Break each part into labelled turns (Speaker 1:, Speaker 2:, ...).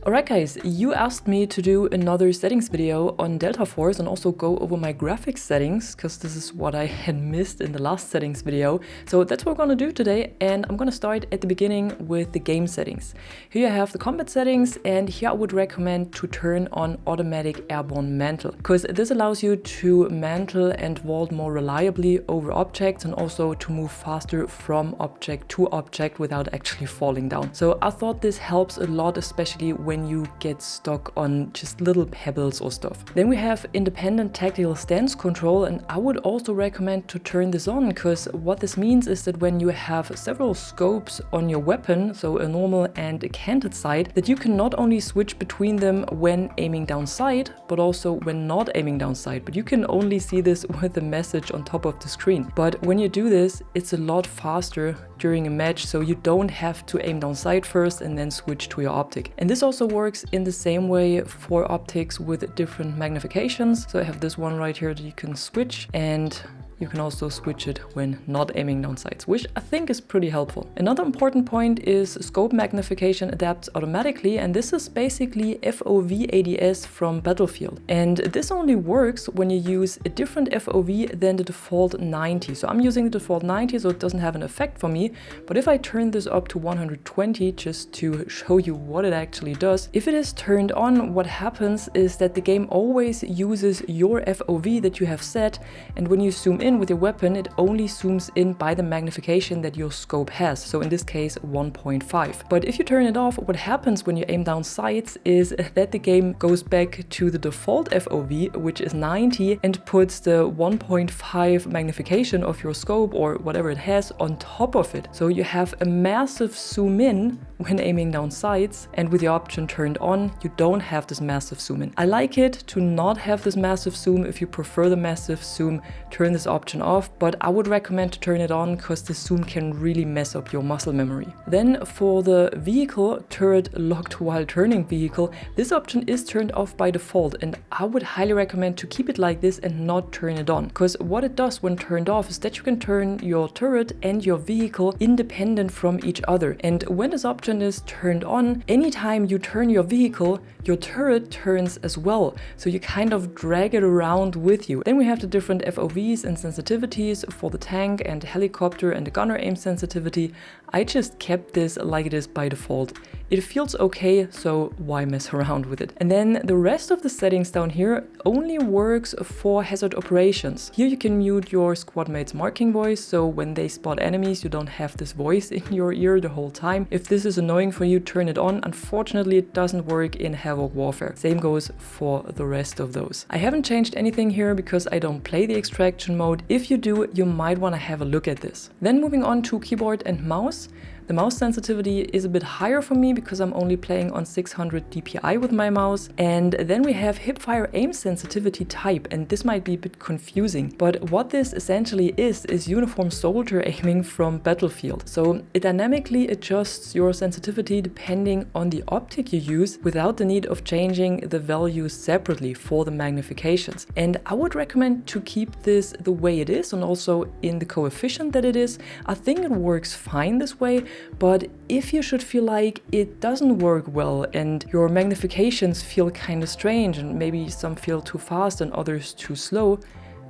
Speaker 1: Alright guys, you asked me to do another settings video on Deltaforce and also go over my graphics settings, because this is what I had missed in the last settings video. So that's what we're gonna do today, and I'm gonna start at the beginning with the game settings. Here you have the combat settings, and here I would recommend to turn on automatic airborne mantle, because this allows you to mantle and vault more reliably over objects and also to move faster from object to object without actually falling down. So I thought this helps a lot, especially when you get stuck on just little pebbles or stuff. Then we have independent tactical stance control, and I would also recommend to turn this on, because what this means is that when you have several scopes on your weapon, so a normal and a canted sight, that you can not only switch between them when aiming down sight, but also when not aiming down sight. But you can only see this with the message on top of the screen. But when you do this, it's a lot faster during a match, so you don't have to aim down sight first and then switch to your optic. And this also works in the same way for optics with different magnifications. So I have this one right here that you can switch, and you can also switch it when not aiming down sights, which I think is pretty helpful. Another important point is scope magnification adapts automatically, and this is basically FOV ADS from Battlefield. And this only works when you use a different FOV than the default 90. So I'm using the default 90, so it doesn't have an effect for me. But if I turn this up to 120, just to show you what it actually does, if it is turned on, what happens is that the game always uses your FOV that you have set, and when you zoom in with your weapon, it only zooms in by the magnification that your scope has, so in this case 1.5. But if you turn it off, what happens when you aim down sights is that the game goes back to the default FOV, which is 90, and puts the 1.5 magnification of your scope or whatever it has on top of it. So you have a massive zoom in when aiming down sights, and with the option turned on, you don't have this massive zoom in. I like it to not have this massive zoom. If you prefer the massive zoom, turn this option off, but I would recommend to turn it on, because the zoom can really mess up your muscle memory. Then for the vehicle turret locked while turning vehicle, this option is turned off by default, and I would highly recommend to keep it like this and not turn it on, because what it does when turned off is that you can turn your turret and your vehicle independent from each other. And when this option is turned on, anytime you turn your vehicle, your turret turns as well, so you kind of drag it around with you. Then we have the different FOVs and sensitivities for the tank and helicopter and the gunner aim sensitivity. I just kept this like it is by default. It feels okay, so why mess around with it? And then the rest of the settings down here only works for hazard operations. Here you can mute your squad mate's marking voice, so when they spot enemies, you don't have this voice in your ear the whole time. If this is annoying for you, turn it on. Unfortunately, it doesn't work in Havoc Warfare. Same goes for the rest of those. I haven't changed anything here because I don't play the extraction mode. If you do, you might want to have a look at this. Then moving on to keyboard and mouse. The mouse sensitivity is a bit higher for me because I'm only playing on 600 DPI with my mouse. And then we have Hipfire aim sensitivity type, and this might be a bit confusing, but what this essentially is uniform soldier aiming from Battlefield. So it dynamically adjusts your sensitivity depending on the optic you use without the need of changing the values separately for the magnifications. And I would recommend to keep this the way it is and also in the coefficient that it is. I think it works fine this way. But if you should feel like it doesn't work well and your magnifications feel kind of strange and maybe some feel too fast and others too slow,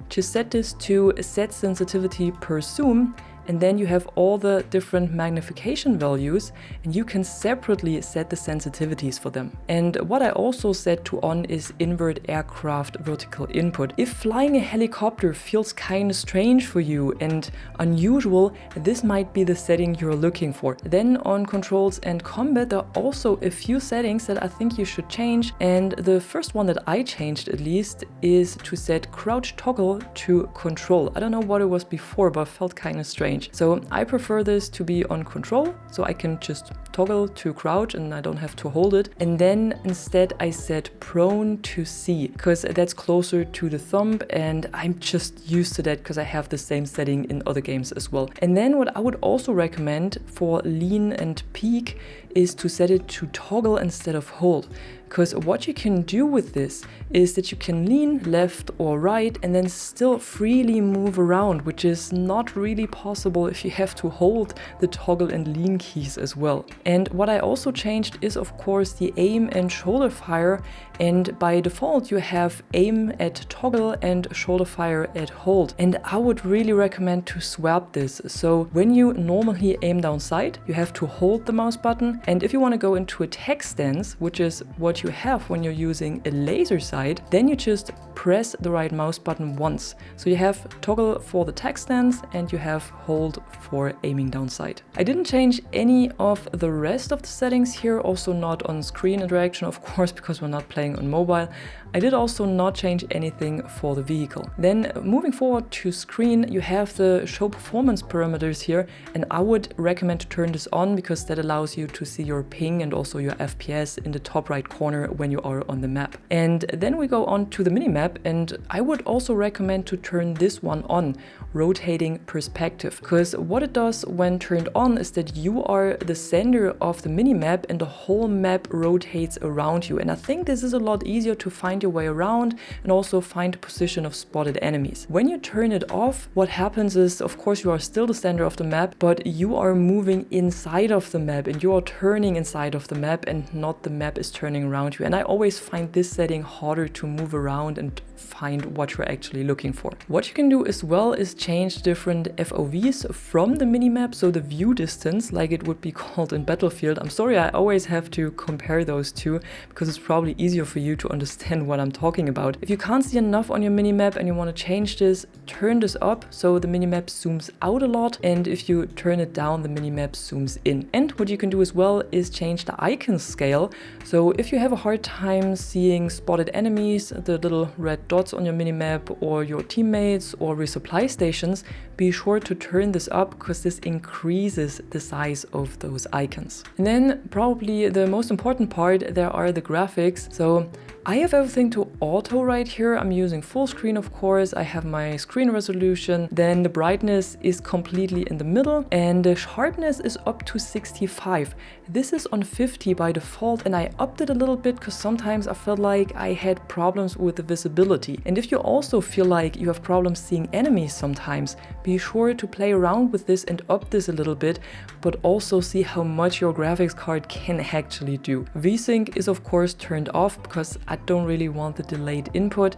Speaker 1: just set this to set sensitivity per zoom, and then you have all the different magnification values and you can separately set the sensitivities for them. And what I also set to on is invert aircraft vertical input. If flying a helicopter feels kind of strange for you and unusual, this might be the setting you're looking for. Then on controls and combat, there are also a few settings that I think you should change. And the first one that I changed at least is to set crouch toggle to control. I don't know what it was before, but it felt kind of strange. So I prefer this to be on control, so I can just toggle to crouch and I don't have to hold it. And then instead I set prone to C, because that's closer to the thumb, and I'm just used to that because I have the same setting in other games as well. And then what I would also recommend for lean and peak is to set it to toggle instead of hold. Because what you can do with this is that you can lean left or right and then still freely move around, which is not really possible if you have to hold the toggle and lean keys as well. And what I also changed is of course the aim and shoulder fire, and by default you have aim at toggle and shoulder fire at hold. And I would really recommend to swap this. So when you normally aim down sight, you have to hold the mouse button, and if you want to go into a tech stance, which is what you have when you're using a laser sight, then you just press the right mouse button once. So you have toggle for the tech stance and you have hold for aiming down sight. I didn't change any of the rest of the settings here, also not on screen interaction, of course, because we're not playing on mobile. I did also not change anything for the vehicle. Then moving forward to screen, you have the show performance parameters here, and I would recommend to turn this on because that allows you to see your ping and also your FPS in the top right corner when you are on the map. And then we go on to the minimap, and I would also recommend to turn this one on, rotating perspective, because what it does when turned on is that you are the center of the minimap and the whole map rotates around you. And I think this is a lot easier to find your way around and also find the position of spotted enemies. When you turn it off, what happens is, of course, you are still the center of the map, but you are moving inside of the map and you are turning inside of the map and not the map is turning around you. And I always find this setting harder to move around and find what you're actually looking for. What you can do as well is change different FOVs from the minimap, so the view distance, like it would be called in Battlefield. I'm sorry, I always have to compare those two because it's probably easier for you to understand what I'm talking about. If you can't see enough on your minimap and you want to change this, turn this up so the minimap zooms out a lot, and if you turn it down, the minimap zooms in. And what you can do as well is change the icon scale. So if you have a hard time seeing spotted enemies, the little red dots on your minimap, or your teammates or resupply stations, be sure to turn this up because this increases the size of those icons. And then probably the most important part, there are the graphics. So I have everything to auto right here. I'm using full screen, of course. I have my screen resolution. Then the brightness is completely in the middle and the sharpness is up to 65. This is on 50 by default, and I upped it a little bit because sometimes I felt like I had problems with the visibility. And if you also feel like you have problems seeing enemies sometimes, be sure to play around with this and up this a little bit, but also see how much your graphics card can actually do. VSync is of course turned off because I don't really want the delayed input.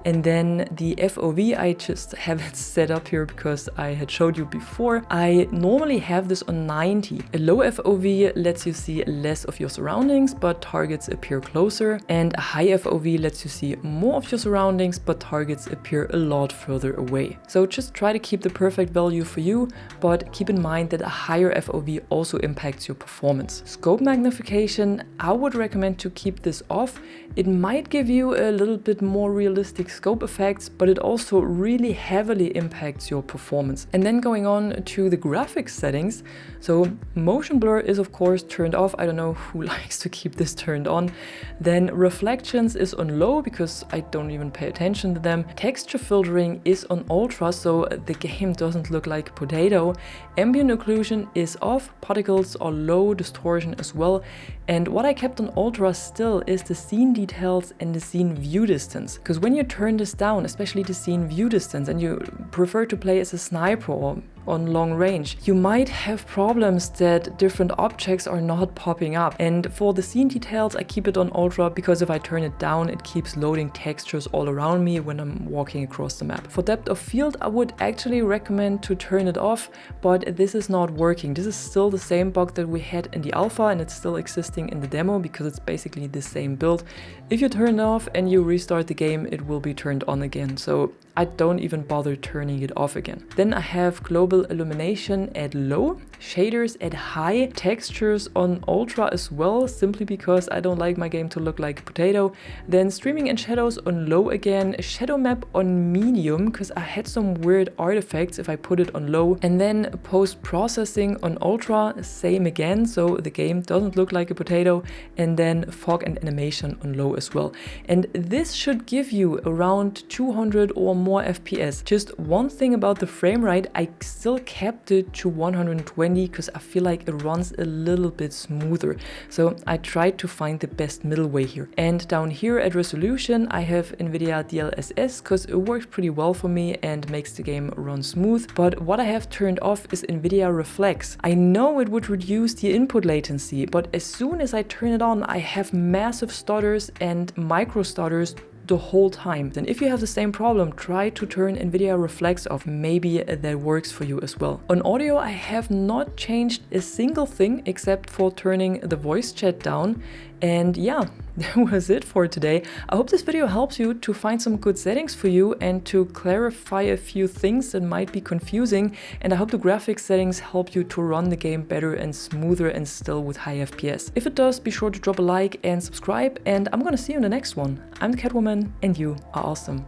Speaker 1: And then the FOV, I just have it set up here because I had showed you before. I normally have this on 90. A low FOV lets you see less of your surroundings, but targets appear closer. And a high FOV lets you see more of your surroundings, but targets appear a lot further away. So just try to keep the perfect value for you, but keep in mind that a higher FOV also impacts your performance. Scope magnification, I would recommend to keep this off. It might give you a little bit more realistic scope effects, but it also really heavily impacts your performance. And then going on to the graphics settings. So motion blur is of course turned off. I don't know who likes to keep this turned on. Then reflections is on low because I don't even pay attention to them. Texture filtering is on ultra, so the game doesn't look like a potato. Ambient occlusion is off, particles are low, distortion as well. And what I kept on ultra still is the scene details and the scene view distance. Because when you turn this down, especially the scene view distance, and you prefer to play as a sniper or on long range, you might have problems that different objects are not popping up. And for the scene details, I keep it on ultra because if I turn it down, it keeps loading textures all around me when I'm walking across the map. For depth of field, I would actually recommend to turn it off, but this is not working. This is still the same bug that we had in the alpha, and it's still existing in the demo because it's basically the same build. If you turn it off and you restart the game, it will be turned on again. So I don't even bother turning it off again. Then I have global illumination at low, shaders at high, textures on ultra as well, simply because I don't like my game to look like a potato. Then streaming and shadows on low again, shadow map on medium because I had some weird artifacts if I put it on low. And then post-processing on ultra, same again, so the game doesn't look like a potato. And then fog and animation on low as well. And this should give you around 200 or more FPS. Just one thing about the frame rate, I still kept it to 120 because I feel like it runs a little bit smoother. So I tried to find the best middle way here. And down here at resolution, I have Nvidia DLSS because it works pretty well for me and makes the game run smooth. But what I have turned off is Nvidia Reflex. I know it would reduce the input latency, but as soon as I turn it on, I have massive stutters and micro stutters the whole time. Then if you have the same problem, try to turn Nvidia Reflex off. Maybe that works for you as well. On audio, I have not changed a single thing except for turning the voice chat down. And yeah, that was it for today. I hope this video helps you to find some good settings for you and to clarify a few things that might be confusing. And I hope the graphics settings help you to run the game better and smoother and still with high FPS. If it does, be sure to drop a like and subscribe, and I'm gonna see you in the next one. I'm Catwoman and you are awesome.